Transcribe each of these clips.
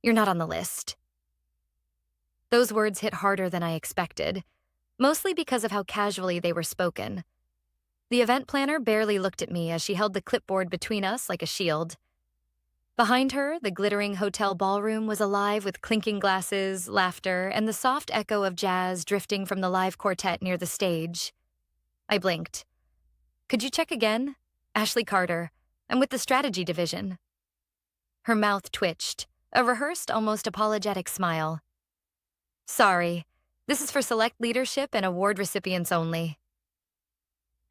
You're not on the list. Those words hit harder than I expected, mostly because of how casually they were spoken. The event planner barely looked at me as she held the clipboard between us like a shield. Behind her, the glittering hotel ballroom was alive with clinking glasses, laughter, and the soft echo of jazz drifting from the live quartet near the stage. I blinked. Could you check again? Ashley Carter. I'm with the strategy division. Her mouth twitched, a rehearsed, almost apologetic smile. Sorry, this is for select leadership and award recipients only.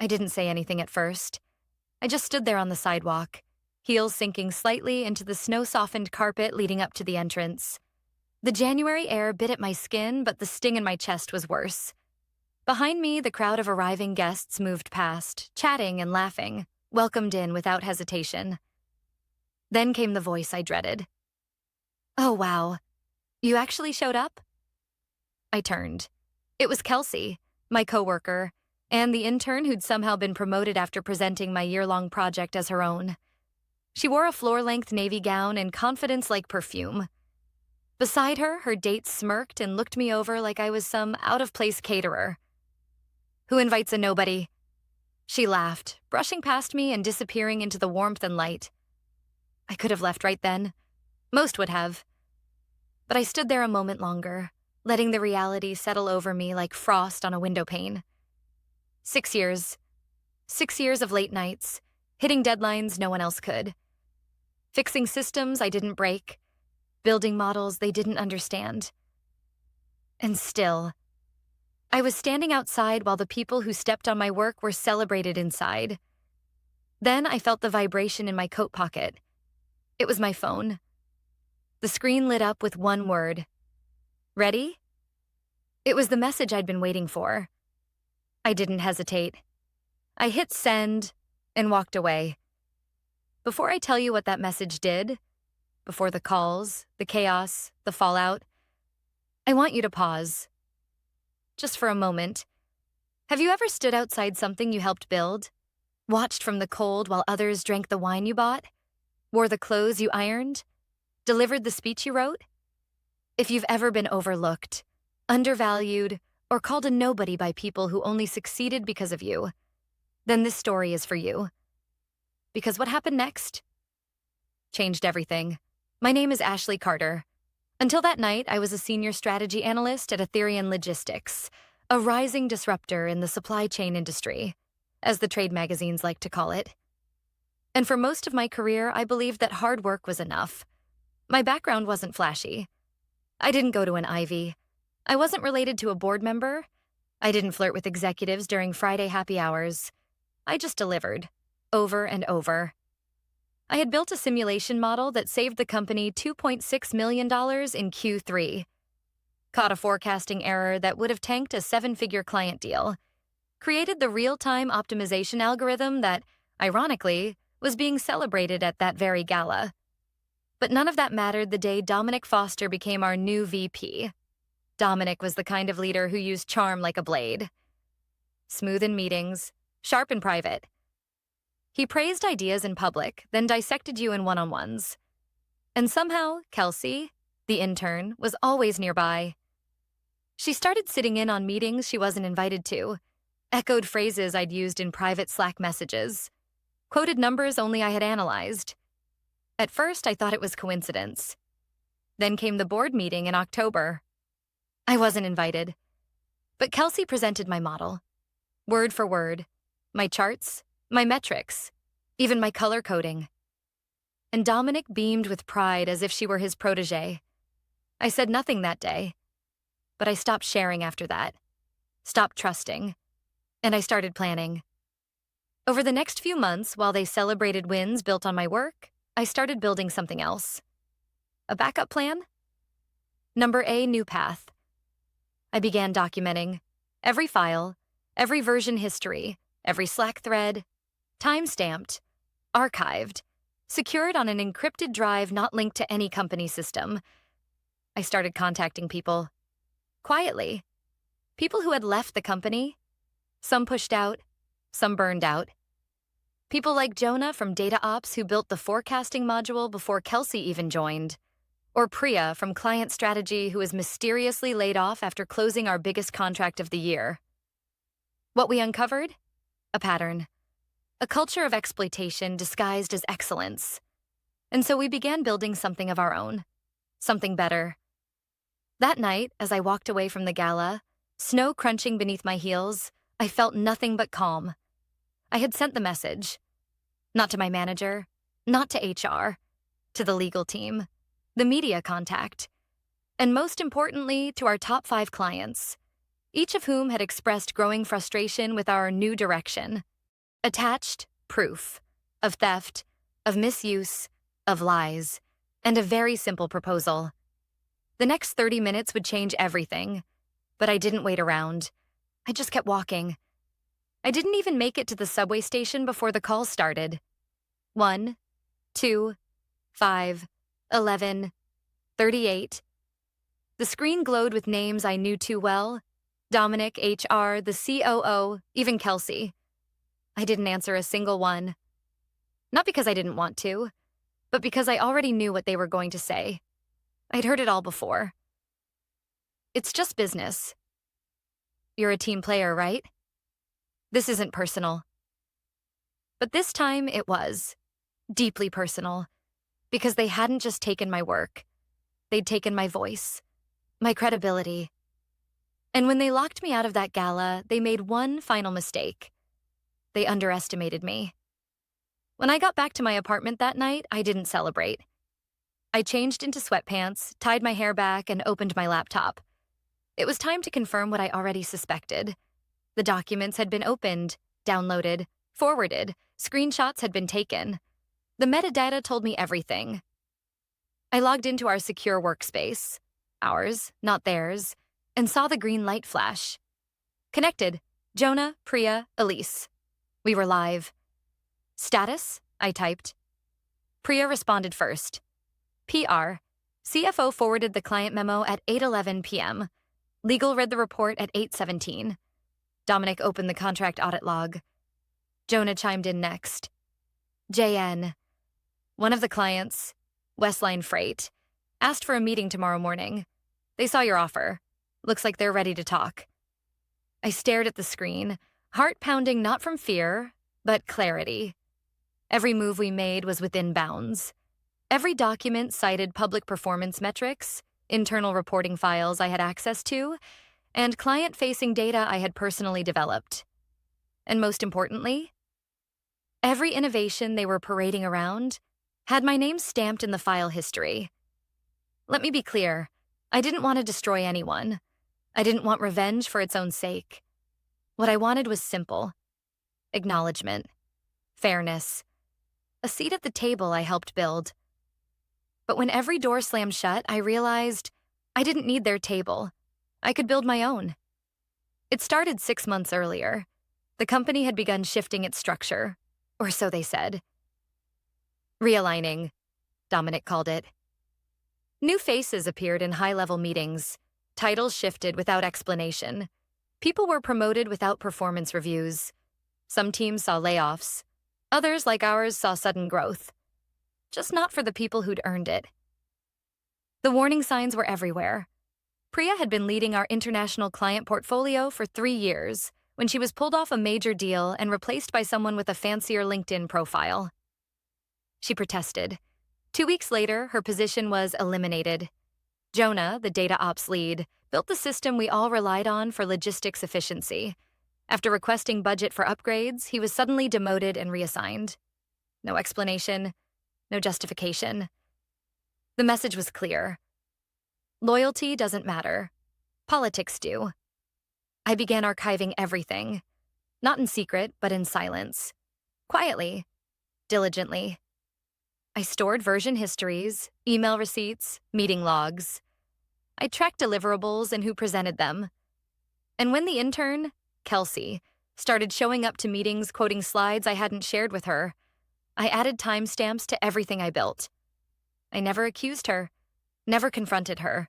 I didn't say anything at first. I just stood there on the sidewalk, heels sinking slightly into the snow-softened carpet leading up to the entrance. The January air bit at my skin, but the sting in my chest was worse. Behind me, the crowd of arriving guests moved past, chatting and laughing, welcomed in without hesitation. Then came the voice I dreaded. Oh, wow. You actually showed up? I turned. It was Kelsey, my coworker, and the intern who'd somehow been promoted after presenting my year-long project as her own. She wore a floor-length navy gown and confidence like perfume. Beside her, her date smirked and looked me over like I was some out-of-place caterer. Who invites a nobody? She laughed, brushing past me and disappearing into the warmth and light. I could have left right then. Most would have. But I stood there a moment longer, letting the reality settle over me like frost on a windowpane. 6 years. 6 years of late nights, hitting deadlines no one else could. Fixing systems I didn't break, building models they didn't understand. And still, I was standing outside while the people who stepped on my work were celebrated inside. Then I felt the vibration in my coat pocket. It was my phone. The screen lit up with one word. Ready? It was the message I'd been waiting for. I didn't hesitate. I hit send and walked away. Before I tell you what that message did, before the calls, the chaos, the fallout, I want you to pause. Just for a moment. Have you ever stood outside something you helped build? Watched from the cold while others drank the wine you bought? Wore the clothes you ironed? Delivered the speech you wrote? If you've ever been overlooked, undervalued, or called a nobody by people who only succeeded because of you, then this story is for you. Because what happened next? Changed everything. My name is Ashley Carter. Until that night, I was a senior strategy analyst at Ethereum Logistics, a rising disruptor in the supply chain industry, as the trade magazines like to call it. And for most of my career, I believed that hard work was enough. My background wasn't flashy. I didn't go to an Ivy. I wasn't related to a board member. I didn't flirt with executives during Friday happy hours. I just delivered, over and over. I had built a simulation model that saved the company $2.6 million in Q3, caught a forecasting error that would have tanked a 7-figure client deal, created the real-time optimization algorithm that, ironically, was being celebrated at that very gala. But none of that mattered the day Dominic Foster became our new VP. Dominic was the kind of leader who used charm like a blade. Smooth in meetings, sharp in private. He praised ideas in public, then dissected you in one-on-ones. And somehow, Kelsey, the intern, was always nearby. She started sitting in on meetings she wasn't invited to, echoed phrases I'd used in private Slack messages, quoted numbers only I had analyzed. At first, I thought it was coincidence. Then came the board meeting in October. I wasn't invited. But Kelsey presented my model. Word for word. My charts, my metrics, even my color coding. And Dominic beamed with pride as if she were his protege. I said nothing that day. But I stopped sharing after that. Stopped trusting. And I started planning. Over the next few months, while they celebrated wins built on my work, I started building something else. A backup plan? Number A, new path. I began documenting every file, every version history, every Slack thread, time-stamped, archived, secured on an encrypted drive not linked to any company system. I started contacting people. Quietly. People who had left the company. Some pushed out, some burned out. People like Jonah from Data Ops who built the forecasting module before Kelsey even joined. Or Priya from client strategy, who was mysteriously laid off after closing our biggest contract of the year. What we uncovered? A pattern. A culture of exploitation disguised as excellence. And so we began building something of our own. Something better. That night, as I walked away from the gala, snow crunching beneath my heels, I felt nothing but calm. I had sent the message. Not to my manager, not to HR, to the legal team, the media contact, and most importantly, to our top 5 clients, each of whom had expressed growing frustration with our new direction. Attached, proof of theft, of misuse, of lies, and a very simple proposal. The next 30 minutes would change everything, but I didn't wait around. I just kept walking. I didn't even make it to the subway station before the call started. 1, 2, 5, 11, 38. The screen glowed with names I knew too well. Dominic, HR, the COO, even Kelsey. I didn't answer a single one. Not because I didn't want to, but because I already knew what they were going to say. I'd heard it all before. It's just business. You're a team player, right? This isn't personal. But this time it was. Deeply personal. Because they hadn't just taken my work. They'd taken my voice. My credibility. And when they locked me out of that gala, they made one final mistake. They underestimated me. When I got back to my apartment that night, I didn't celebrate. I changed into sweatpants, tied my hair back, and opened my laptop. It was time to confirm what I already suspected. The documents had been opened, downloaded, forwarded, screenshots had been taken. The metadata told me everything. I logged into our secure workspace, ours, not theirs, and saw the green light flash. Connected, Jonah, Priya, Elise. We were live. Status? I typed. Priya responded first. PR. CFO forwarded the client memo at 8:11 p.m. Legal read the report at 8:17. Dominic opened the contract audit log. Jonah chimed in next. JN. One of the clients, Westline Freight, asked for a meeting tomorrow morning. They saw your offer. Looks like they're ready to talk. I stared at the screen, heart pounding not from fear, but clarity. Every move we made was within bounds. Every document cited public performance metrics, internal reporting files I had access to, and client-facing data I had personally developed. And most importantly, every innovation they were parading around had my name stamped in the file history. Let me be clear, I didn't want to destroy anyone. I didn't want revenge for its own sake. What I wanted was simple. Acknowledgement. Fairness. A seat at the table I helped build. But when every door slammed shut, I realized I didn't need their table. I could build my own. It started 6 months earlier. The company had begun shifting its structure, or so they said. Realigning, Dominic called it. New faces appeared in high-level meetings. Titles shifted without explanation. People were promoted without performance reviews. Some teams saw layoffs. Others, like ours, saw sudden growth. Just not for the people who'd earned it. The warning signs were everywhere. Priya had been leading our international client portfolio for 3 years when she was pulled off a major deal and replaced by someone with a fancier LinkedIn profile. She protested. 2 weeks later, her position was eliminated. Jonah, the data ops lead, built the system we all relied on for logistics efficiency. After requesting budget for upgrades, he was suddenly demoted and reassigned. No explanation, no justification. The message was clear. Loyalty doesn't matter. Politics do. I began archiving everything. Not in secret, but in silence. Quietly. Diligently. I stored version histories, email receipts, meeting logs. I tracked deliverables and who presented them. And when the intern, Kelsey, started showing up to meetings quoting slides I hadn't shared with her, I added timestamps to everything I built. I never accused her, never confronted her.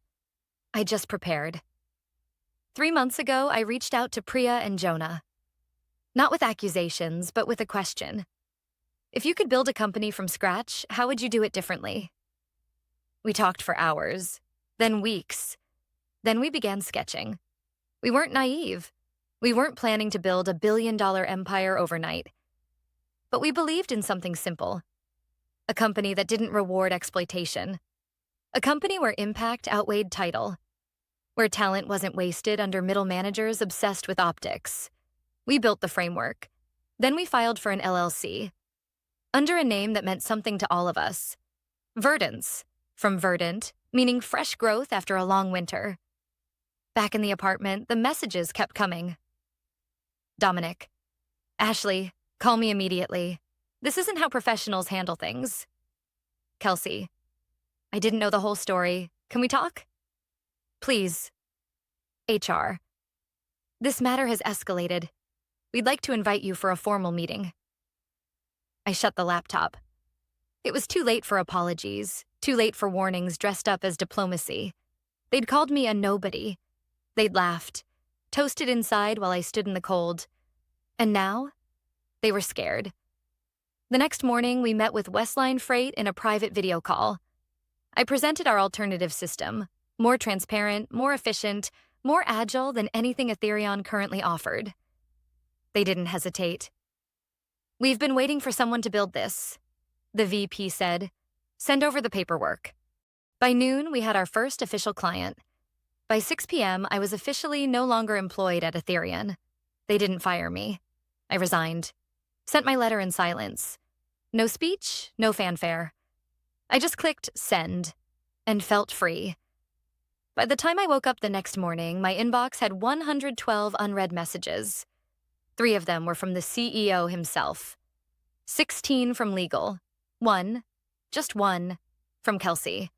I just prepared. 3 months ago, I reached out to Priya and Jonah. Not with accusations, but with a question. If you could build a company from scratch, how would you do it differently? We talked for hours, then weeks. Then we began sketching. We weren't naive. We weren't planning to build $1 billion empire overnight. But we believed in something simple. A company that didn't reward exploitation. A company where impact outweighed title. Where talent wasn't wasted under middle managers obsessed with optics. We built the framework. Then we filed for an LLC. Under a name that meant something to all of us. Verdance, from verdant, meaning fresh growth after a long winter. Back in the apartment, the messages kept coming. Dominic. Ashley, call me immediately. This isn't how professionals handle things. Kelsey. I didn't know the whole story. Can we talk? Please. HR. This matter has escalated. We'd like to invite you for a formal meeting. I shut the laptop. It was too late for apologies, too late for warnings dressed up as diplomacy. They'd called me a nobody. They'd laughed, toasted inside while I stood in the cold. And now, they were scared. The next morning, we met with Westline Freight in a private video call. I presented our alternative system, more transparent, more efficient, more agile than anything Ethereum currently offered. They didn't hesitate. We've been waiting for someone to build this, the VP said. Send over the paperwork. By noon, we had our first official client. By 6 p.m., I was officially no longer employed at Ethereum. They didn't fire me. I resigned. Sent my letter in silence. No speech, no fanfare. I just clicked send and felt free. By the time I woke up the next morning, my inbox had 112 unread messages. 3 of them were from the CEO himself. 16 from legal. 1, just 1, from Kelsey.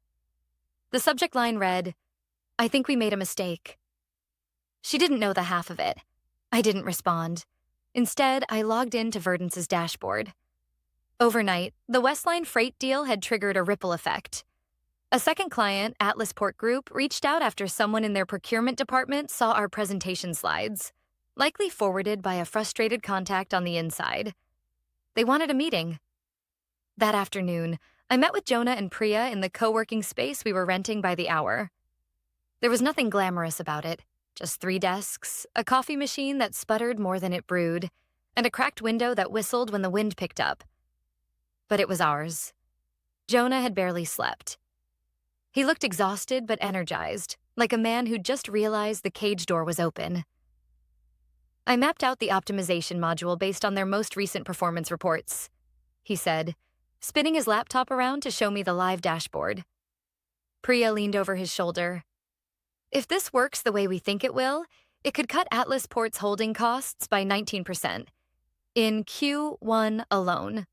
The subject line read, I think we made a mistake. She didn't know the half of it. I didn't respond. Instead, I logged into Verdance's dashboard. Overnight, the Westline Freight deal had triggered a ripple effect. A second client, Atlas Port Group, reached out after someone in their procurement department saw our presentation slides, likely forwarded by a frustrated contact on the inside. They wanted a meeting. That afternoon, I met with Jonah and Priya in the co-working space we were renting by the hour. There was nothing glamorous about it, just 3 desks, a coffee machine that sputtered more than it brewed, and a cracked window that whistled when the wind picked up. But it was ours. Jonah had barely slept. He looked exhausted but energized, like a man who'd just realized the cage door was open. I mapped out the optimization module based on their most recent performance reports, he said, spinning his laptop around to show me the live dashboard. Priya leaned over his shoulder. If this works the way we think it will, it could cut Atlas Port's holding costs by 19%, in Q1 alone.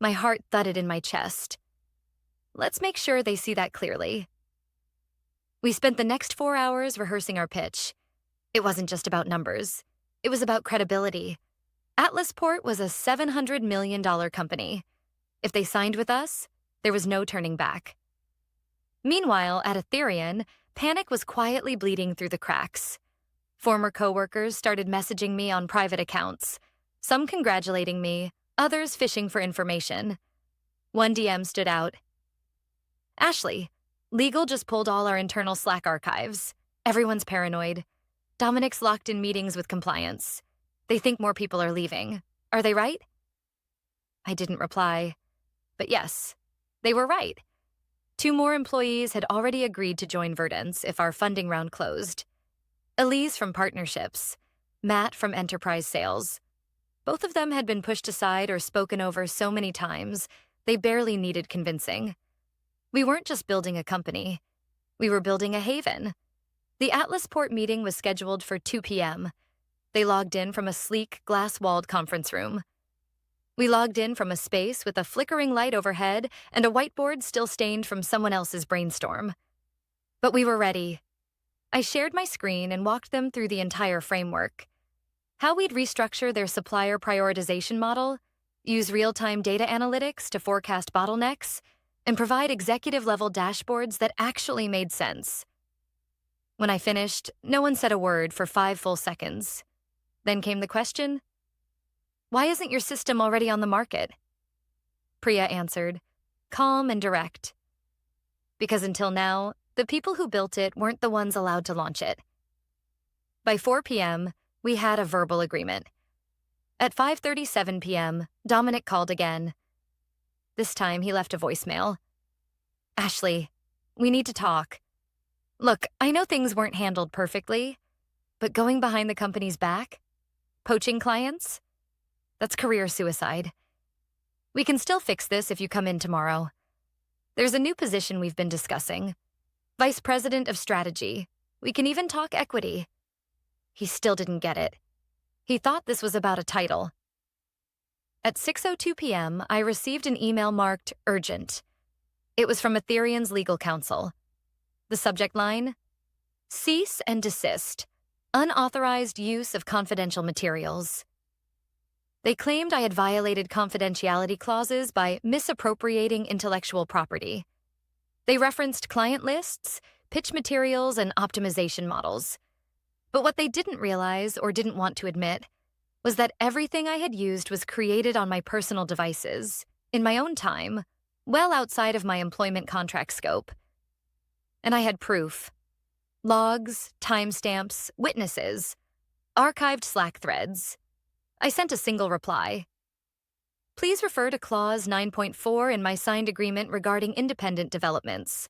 My heart thudded in my chest. Let's make sure they see that clearly. We spent the next 4 hours rehearsing our pitch. It wasn't just about numbers. It was about credibility. Atlas Port was a $700 million company. If they signed with us, there was no turning back. Meanwhile, at Ethereum, panic was quietly bleeding through the cracks. Former coworkers started messaging me on private accounts, some congratulating me, others fishing for information. One DM stood out. Ashley, legal just pulled all our internal Slack archives. Everyone's paranoid. Dominic's locked in meetings with compliance. They think more people are leaving. Are they right? I didn't reply. But yes, they were right. 2 more employees had already agreed to join Verdance if our funding round closed. Elise from partnerships, Matt from enterprise sales. Both of them had been pushed aside or spoken over so many times, they barely needed convincing. We weren't just building a company. We were building a haven. The Atlas Port meeting was scheduled for 2 p.m. They logged in from a sleek, glass-walled conference room. We logged in from a space with a flickering light overhead and a whiteboard still stained from someone else's brainstorm. But we were ready. I shared my screen and walked them through the entire framework. How we'd restructure their supplier prioritization model, use real-time data analytics to forecast bottlenecks, and provide executive-level dashboards that actually made sense. When I finished, no one said a word for 5 full seconds. Then came the question, why isn't your system already on the market? Priya answered, calm and direct. because until now, the people who built it weren't the ones allowed to launch it. By 4 p.m., we had a verbal agreement. At 5:37 p.m., Dominic called again. This time, he left a voicemail. Ashley, we need to talk. Look, I know things weren't handled perfectly, but going behind the company's back, poaching clients, that's career suicide. We can still fix this if you come in tomorrow. There's a new position we've been discussing. Vice President of Strategy. We can even talk equity. He still didn't get it. He thought this was about a title. At 6:02 p.m., I received an email marked urgent. It was from Ethereum's legal counsel. The subject line, cease and desist, unauthorized use of confidential materials. They claimed I had violated confidentiality clauses by misappropriating intellectual property. They referenced client lists, pitch materials, and optimization models. But what they didn't realize or didn't want to admit was that everything I had used was created on my personal devices, in my own time, well outside of my employment contract scope. And I had proof. Logs, timestamps, witnesses, archived Slack threads. I sent a single reply. Please refer to Clause 9.4 in my signed agreement regarding independent developments.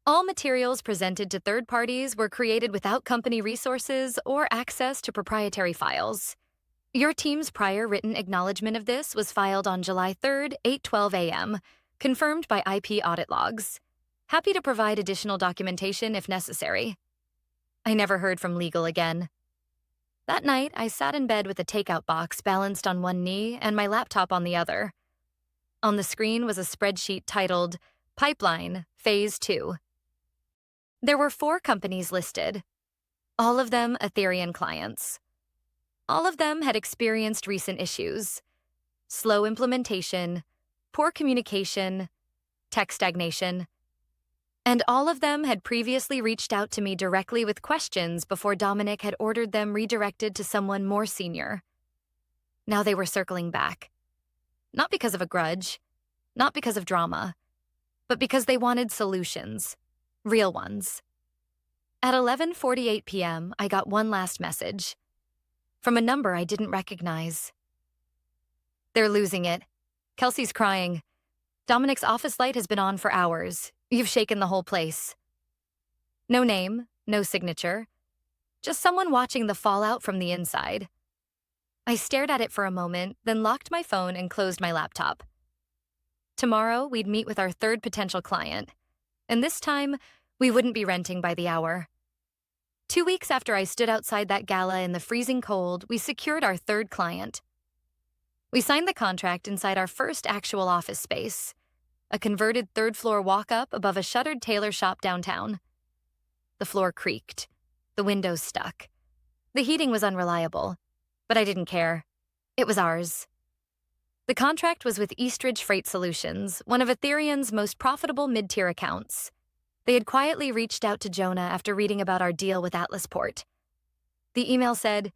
All materials presented to third parties were created without company resources or access to proprietary files. Your team's prior written acknowledgement of this was filed on July 3rd, 8:12 a.m., confirmed by IP audit logs. Happy to provide additional documentation if necessary. I never heard from legal again. That night, I sat in bed with a takeout box balanced on one knee and my laptop on the other. On the screen was a spreadsheet titled Pipeline, Phase 2. There were 4 companies listed, all of them Ethereum clients. All of them had experienced recent issues: slow implementation, poor communication, tech stagnation. And all of them had previously reached out to me directly with questions before Dominic had ordered them redirected to someone more senior. Now they were circling back. Not because of a grudge, not because of drama, but because they wanted solutions, real ones. At 11:48 p.m., I got one last message from a number I didn't recognize. They're losing it. Kelsey's crying. Dominic's office light has been on for hours. You've shaken the whole place. No name, no signature. Just someone watching the fallout from the inside. I stared at it for a moment, then locked my phone and closed my laptop. Tomorrow, we'd meet with our third potential client. And this time, we wouldn't be renting by the hour. 2 weeks after I stood outside that gala in the freezing cold, we secured our third client. We signed the contract inside our first actual office space, a converted third-floor walk-up above a shuttered tailor shop downtown. The floor creaked. The windows stuck. The heating was unreliable, but I didn't care. It was ours. The contract was with Eastridge Freight Solutions, one of Ethereum's most profitable mid-tier accounts. They had quietly reached out to Jonah after reading about our deal with Atlasport. The email said,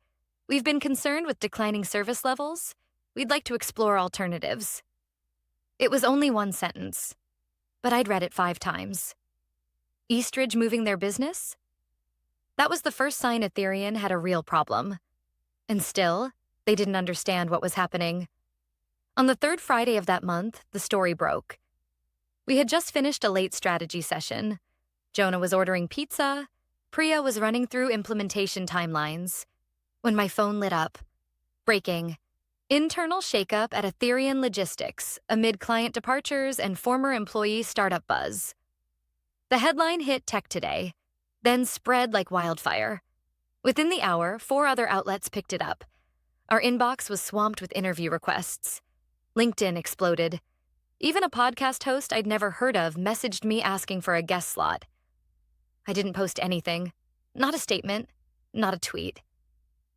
"We've been concerned with declining service levels. We'd like to explore alternatives." It was only one sentence, but I'd read it 5 times. Eastridge moving their business? That was the first sign Ethereum had a real problem. And still, they didn't understand what was happening. On the 3rd Friday of that month, the story broke. We had just finished a late strategy session. Jonah was ordering pizza. Priya was running through implementation timelines. When my phone lit up. Breaking. Internal shakeup at Ethereum Logistics amid client departures and former employee startup buzz. The headline hit Tech Today, then spread like wildfire. Within the hour, 4 other outlets picked it up. Our inbox was swamped with interview requests. LinkedIn exploded. Even a podcast host I'd never heard of messaged me asking for a guest slot. I didn't post anything. Not a statement, not a tweet.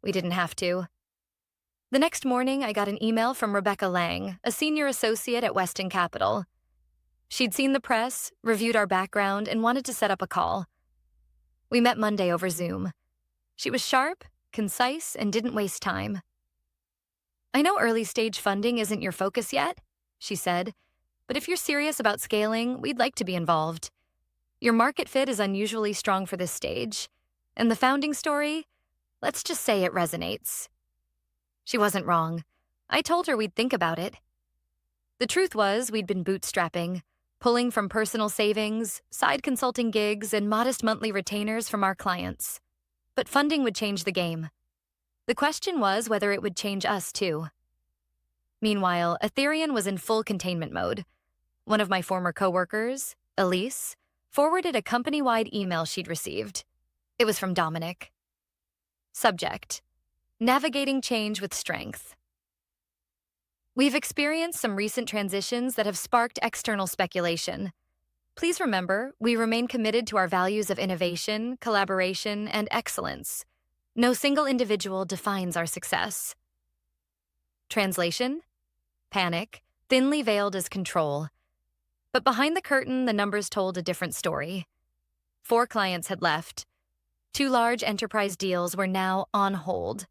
We didn't have to. The next morning, I got an email from Rebecca Lang, a senior associate at Weston Capital. She'd seen the press, reviewed our background, and wanted to set up a call. We met Monday over Zoom. She was sharp, concise, and didn't waste time. "I know early-stage funding isn't your focus yet," she said, "but if you're serious about scaling, we'd like to be involved. Your market fit is unusually strong for this stage. And the founding story, let's just say it resonates. She wasn't wrong. I told her we'd think about it. The truth was, we'd been bootstrapping, pulling from personal savings, side consulting gigs, and modest monthly retainers from our clients. But funding would change the game. The question was whether it would change us, too. Meanwhile, Ethereum was in full containment mode. One of my former coworkers, Elise, forwarded a company-wide email she'd received. It was from Dominic. Subject: Navigating change with strength. We've experienced some recent transitions that have sparked external speculation. Please remember, we remain committed to our values of innovation, collaboration, and excellence. No single individual defines our success. Translation: Panic, thinly veiled as control. But behind the curtain, the numbers told a different story. 4 clients had left. 2 large enterprise deals were now on hold.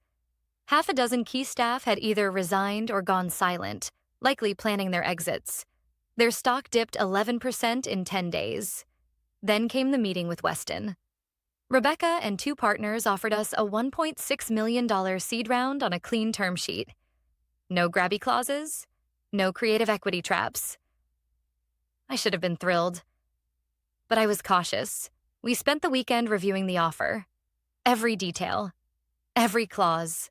Half a dozen key staff had either resigned or gone silent, likely planning their exits. Their stock dipped 11% in 10 days. Then came the meeting with Weston. Rebecca and 2 partners offered us a $1.6 million seed round on a clean term sheet. No grabby clauses, no creative equity traps. I should have been thrilled. But I was cautious. We spent the weekend reviewing the offer. Every detail. Every clause.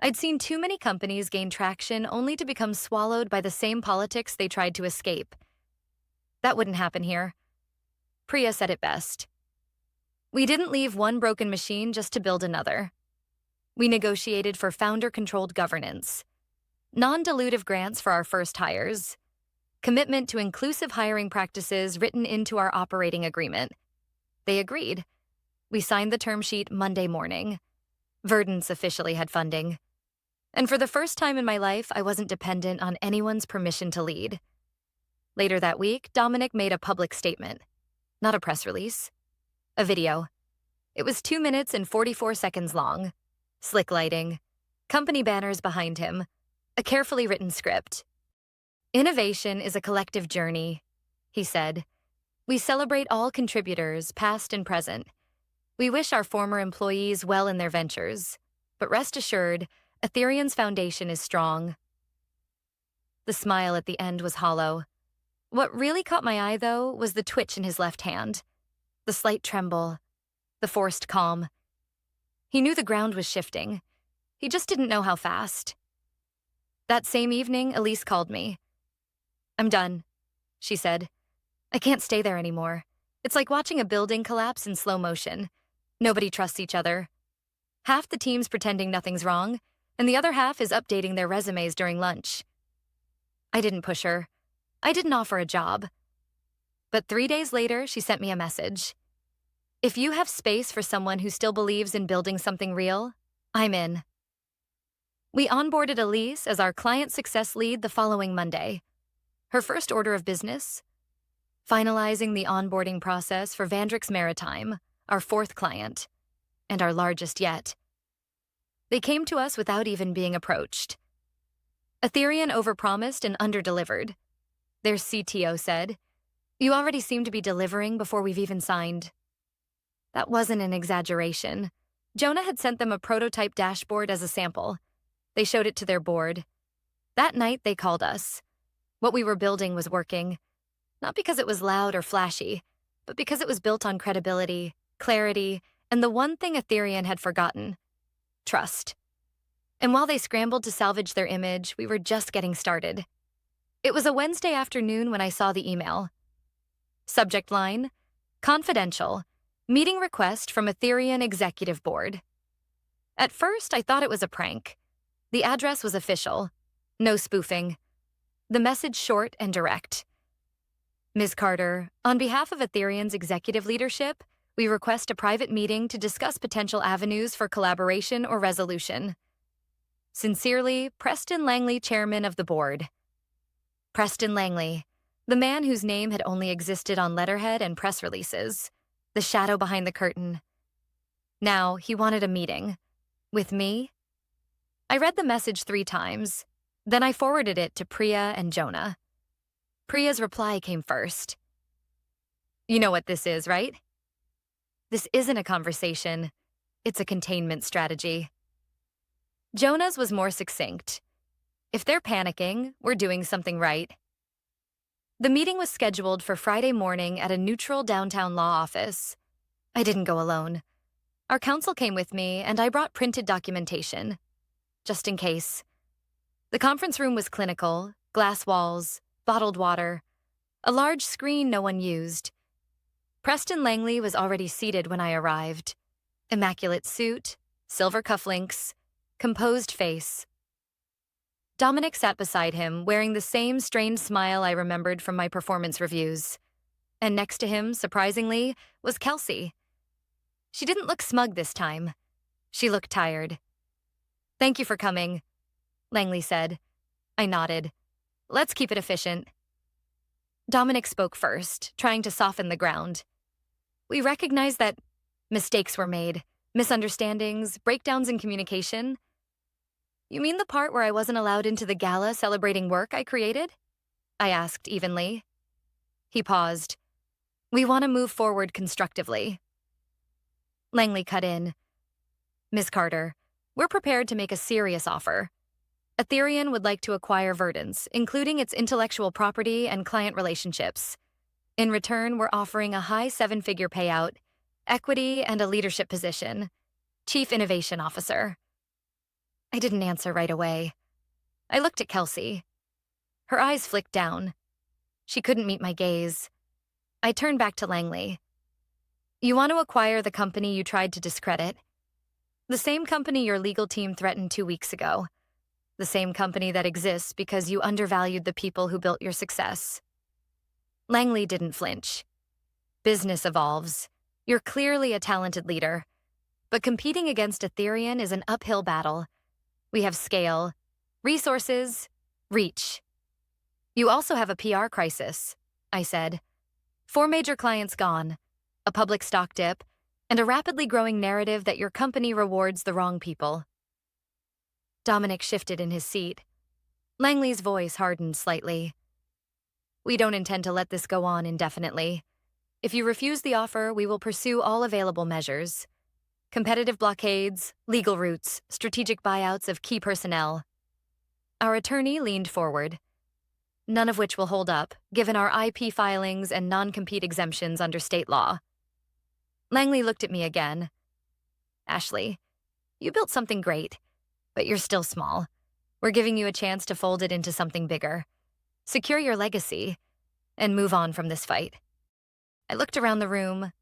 I'd seen too many companies gain traction only to become swallowed by the same politics they tried to escape. That wouldn't happen here. Priya said it best. We didn't leave one broken machine just to build another. We negotiated for founder-controlled governance, non-dilutive grants for our first hires, commitment to inclusive hiring practices written into our operating agreement. They agreed. We signed the term sheet Monday morning. Verdance officially had funding. And for the first time in my life, I wasn't dependent on anyone's permission to lead. Later that week, Dominic made a public statement. Not a press release. A video. It was 2 minutes and 44 seconds long. Slick lighting. Company banners behind him. A carefully written script. Innovation is a collective journey, he said. We celebrate all contributors, past and present. We wish our former employees well in their ventures. But rest assured, Ethereum's foundation is strong. The smile at the end was hollow. What really caught my eye, though, was the twitch in his left hand. The slight tremble. The forced calm. He knew the ground was shifting. He just didn't know how fast. That same evening, Elise called me. I'm done, she said. I can't stay there anymore. It's like watching a building collapse in slow motion. Nobody trusts each other. Half the team's pretending nothing's wrong, and the other half is updating their resumes during lunch. I didn't push her. I didn't offer a job. But 3 days later, she sent me a message. If you have space for someone who still believes in building something real, I'm in. We onboarded Elise as our client success lead the following Monday. Her first order of business? Finalizing the onboarding process for Vandrix Maritime, our 4th client, and our largest yet. They came to us without even being approached. Ethereum overpromised and underdelivered. Their CTO said, "You already seem to be delivering before we've even signed." That wasn't an exaggeration. Jonah had sent them a prototype dashboard as a sample. They showed it to their board. That night, they called us. What we were building was working. Not because it was loud or flashy, but because it was built on credibility, clarity, and the one thing Ethereum had forgotten: trust. And while they scrambled to salvage their image, we were just getting started. It was a Wednesday afternoon when I saw the email. Subject line: Confidential. Meeting request from Ethereum Executive Board. At first, I thought it was a prank. The address was official. No spoofing. The message short and direct. Ms. Carter, on behalf of Ethereum's executive leadership, we request a private meeting to discuss potential avenues for collaboration or resolution. Sincerely, Preston Langley, Chairman of the Board. Preston Langley, the man whose name had only existed on letterhead and press releases, the shadow behind the curtain. Now, he wanted a meeting. With me? I read the message 3 times. Then I forwarded it to Priya and Jonah. Priya's reply came first. You know what this is, right? This isn't a conversation. It's a containment strategy. Jonah's was more succinct. If they're panicking, we're doing something right. The meeting was scheduled for Friday morning at a neutral downtown law office. I didn't go alone. Our counsel came with me, and I brought printed documentation, just in case. The conference room was clinical, glass walls, bottled water, a large screen no one used. Preston Langley was already seated when I arrived. Immaculate suit, silver cufflinks, composed face. Dominic sat beside him, wearing the same strained smile I remembered from my performance reviews. And next to him, surprisingly, was Kelsey. She didn't look smug this time. She looked tired. "Thank you for coming," Langley said. I nodded. "Let's keep it efficient." Dominic spoke first, trying to soften the ground. "We recognize that mistakes were made, misunderstandings, breakdowns in communication." "You mean the part where I wasn't allowed into the gala celebrating work I created?" I asked evenly. He paused. "We want to move forward constructively." Langley cut in. "Ms. Carter, we're prepared to make a serious offer. Ethereum would like to acquire Verdance, including its intellectual property and client relationships. In return, we're offering a high seven-figure payout, equity, and a leadership position, Chief Innovation Officer." I didn't answer right away. I looked at Kelsey. Her eyes flicked down. She couldn't meet my gaze. I turned back to Langley. "You want to acquire the company you tried to discredit? The same company your legal team threatened 2 weeks ago. The same company that exists because you undervalued the people who built your success." Langley didn't flinch. "Business evolves. You're clearly a talented leader. But competing against Ethereum is an uphill battle. We have scale, resources, reach. You also have a PR crisis," I said. 4 major clients gone, a public stock dip, and a rapidly growing narrative that your company rewards the wrong people." Dominic shifted in his seat. Langley's voice hardened slightly. "We don't intend to let this go on indefinitely. If you refuse the offer, we will pursue all available measures. Competitive blockades, legal routes, strategic buyouts of key personnel." Our attorney leaned forward. "None of which will hold up, given our IP filings and non-compete exemptions under state law." Langley looked at me again. "Ashley, you built something great, but you're still small. We're giving you a chance to fold it into something bigger. Secure your legacy, and move on from this fight." I looked around the room.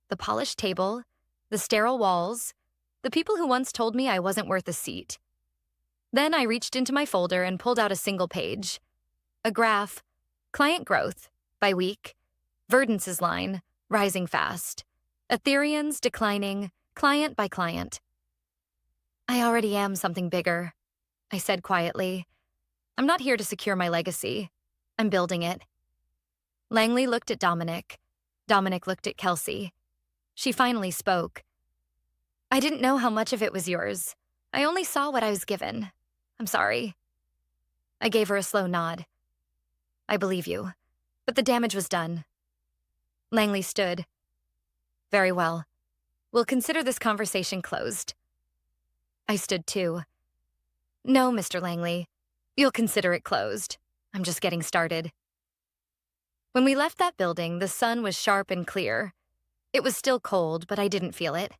The polished table, the sterile walls, the people who once told me I wasn't worth a seat. Then I reached into my folder and pulled out a single page. A graph, client growth, by week, Verdance's line, rising fast, Ethereum's declining, client by client. "I already am something bigger," I said quietly. "I'm not here to secure my legacy. I'm building it." Langley looked at Dominic. Dominic looked at Kelsey. She finally spoke. "I didn't know how much of it was yours. I only saw what I was given. I'm sorry." I gave her a slow nod. "I believe you, but the damage was done." Langley stood. "Very well. We'll consider this conversation closed." I stood too. "No, Mr. Langley. You'll consider it closed. I'm just getting started." When we left that building, the sun was sharp and clear. It was still cold, but I didn't feel it.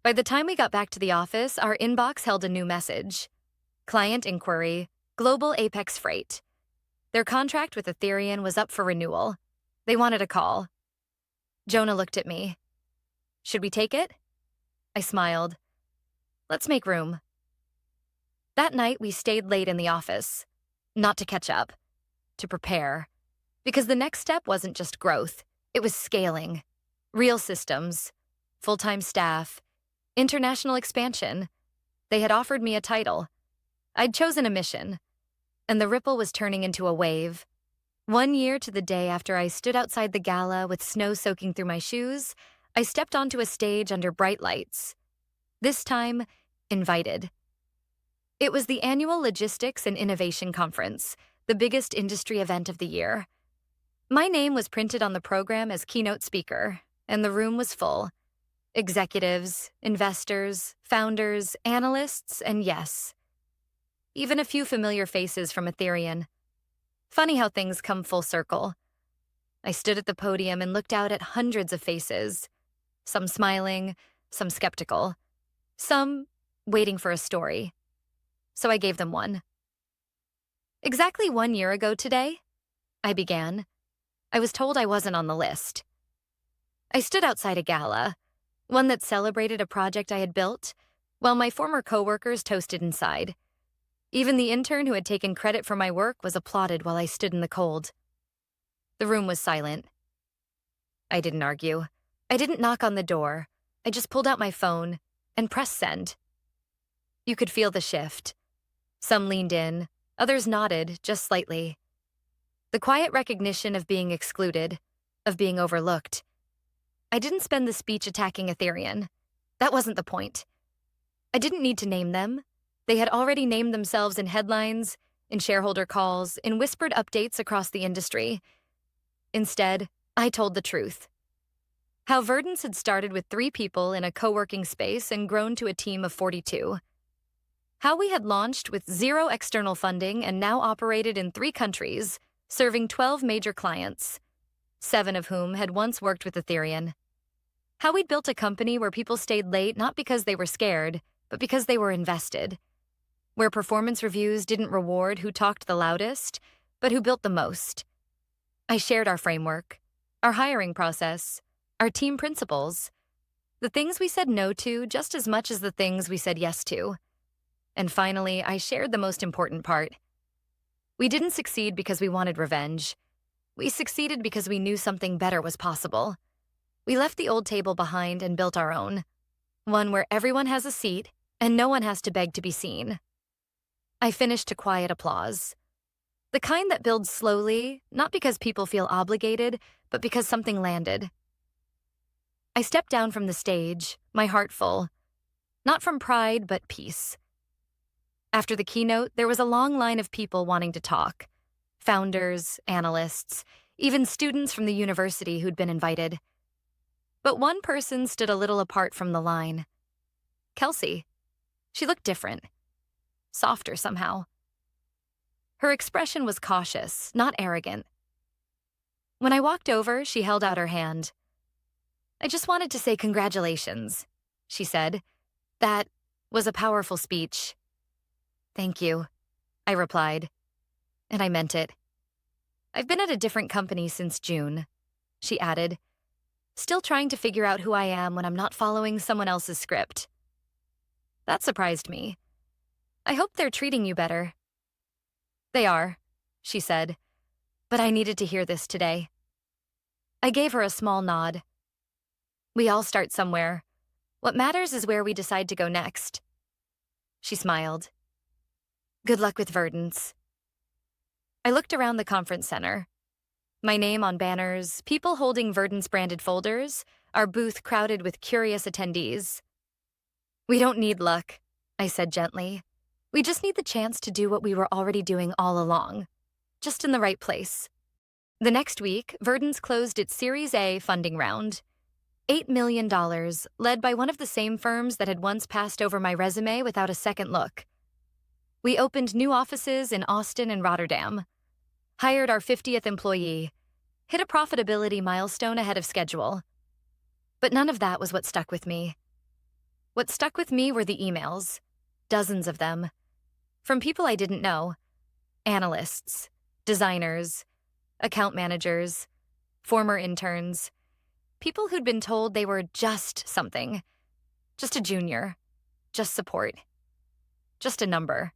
By the time we got back to the office, our inbox held a new message. Client inquiry, Global Apex Freight. Their contract with Ethereum was up for renewal. They wanted a call. Jonah looked at me. "Should we take it?" I smiled. "Let's make room." That night, we stayed late in the office. Not to catch up, to prepare. Because the next step wasn't just growth, it was scaling. Real systems, full-time staff, international expansion. They had offered me a title. I'd chosen a mission, and the ripple was turning into a wave. 1 year to the day after I stood outside the gala with snow soaking through my shoes, I stepped onto a stage under bright lights. This time, invited. It was the annual Logistics and Innovation Conference, the biggest industry event of the year. My name was printed on the program as keynote speaker, and the room was full. Executives, investors, founders, analysts, and yes, even a few familiar faces from Ethereum. Funny how things come full circle. I stood at the podium and looked out at hundreds of faces, some smiling, some skeptical, some waiting for a story. So I gave them one. Exactly 1 year ago today, I began. I was told I wasn't on the list. I stood outside a gala, one that celebrated a project I had built, while my former coworkers toasted inside. Even the intern who had taken credit for my work was applauded while I stood in the cold. The room was silent. I didn't argue. I didn't knock on the door. I just pulled out my phone and pressed send. You could feel the shift. Some leaned in, others nodded, just slightly. The quiet recognition of being excluded, of being overlooked. I didn't spend the speech attacking Ethereum. That wasn't the point. I didn't need to name them. They had already named themselves in headlines, in shareholder calls, in whispered updates across the industry. Instead, I told the truth. How Verdance had started with 3 people in a co-working space and grown to a team of 42. How we had launched with 0 external funding and now operated in 3 countries, serving 12 major clients, 7 of whom had once worked with Ethereum. How we'd built a company where people stayed late not because they were scared, but because they were invested. Where performance reviews didn't reward who talked the loudest, but who built the most. I shared our framework, our hiring process, our team principles, the things we said no to just as much as the things we said yes to. And finally, I shared the most important part. We didn't succeed because we wanted revenge. We succeeded because we knew something better was possible. We left the old table behind and built our own. One where everyone has a seat and no one has to beg to be seen. I finished to quiet applause. The kind that builds slowly, not because people feel obligated, but because something landed. I stepped down from the stage, my heart full. Not from pride, but peace. After the keynote, there was a long line of people wanting to talk. Founders, analysts, even students from the university who'd been invited. But one person stood a little apart from the line. Kelsey. She looked different. Softer somehow. Her expression was cautious, not arrogant. When I walked over, she held out her hand. I just wanted to say congratulations, she said. That was a powerful speech. Thank you, I replied. And I meant it. I've been at a different company since June, she added, still trying to figure out who I am when I'm not following someone else's script. That surprised me. I hope they're treating you better. They are, she said, but I needed to hear this today. I gave her a small nod. We all start somewhere. What matters is where we decide to go next. She smiled. Good luck with Verdance. I looked around the conference center. My name on banners, people holding Verdance-branded folders, our booth crowded with curious attendees. We don't need luck, I said gently. We just need the chance to do what we were already doing all along, just in the right place. The next week, Verdance closed its Series A funding round. $8 million, led by one of the same firms that had once passed over my resume without a second look. We opened new offices in Austin and Rotterdam, hired our 50th employee, hit a profitability milestone ahead of schedule. But none of that was what stuck with me. What stuck with me were the emails, dozens of them, from people I didn't know, analysts, designers, account managers, former interns, people who'd been told they were just something, just a junior, just support, just a number.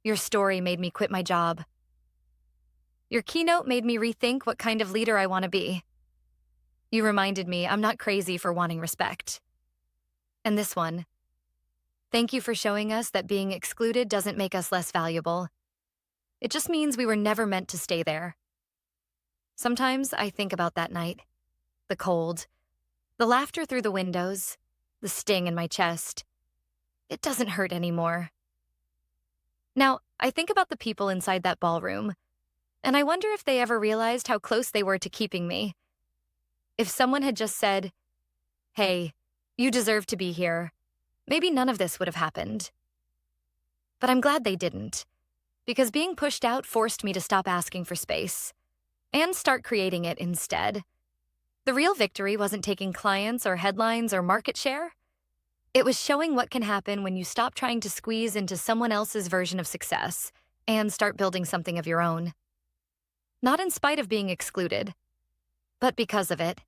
Your story made me quit my job. Your keynote made me rethink what kind of leader I want to be. You reminded me I'm not crazy for wanting respect. And this one. Thank you for showing us that being excluded doesn't make us less valuable. It just means we were never meant to stay there. Sometimes I think about that night. The cold, the laughter through the windows, the sting in my chest. It doesn't hurt anymore. Now, I think about the people inside that ballroom. And I wonder if they ever realized how close they were to keeping me. If someone had just said, "Hey, you deserve to be here," maybe none of this would have happened. But I'm glad they didn't, because being pushed out forced me to stop asking for space and start creating it instead. The real victory wasn't taking clients or headlines or market share. It was showing what can happen when you stop trying to squeeze into someone else's version of success and start building something of your own. Not in spite of being excluded, but because of it.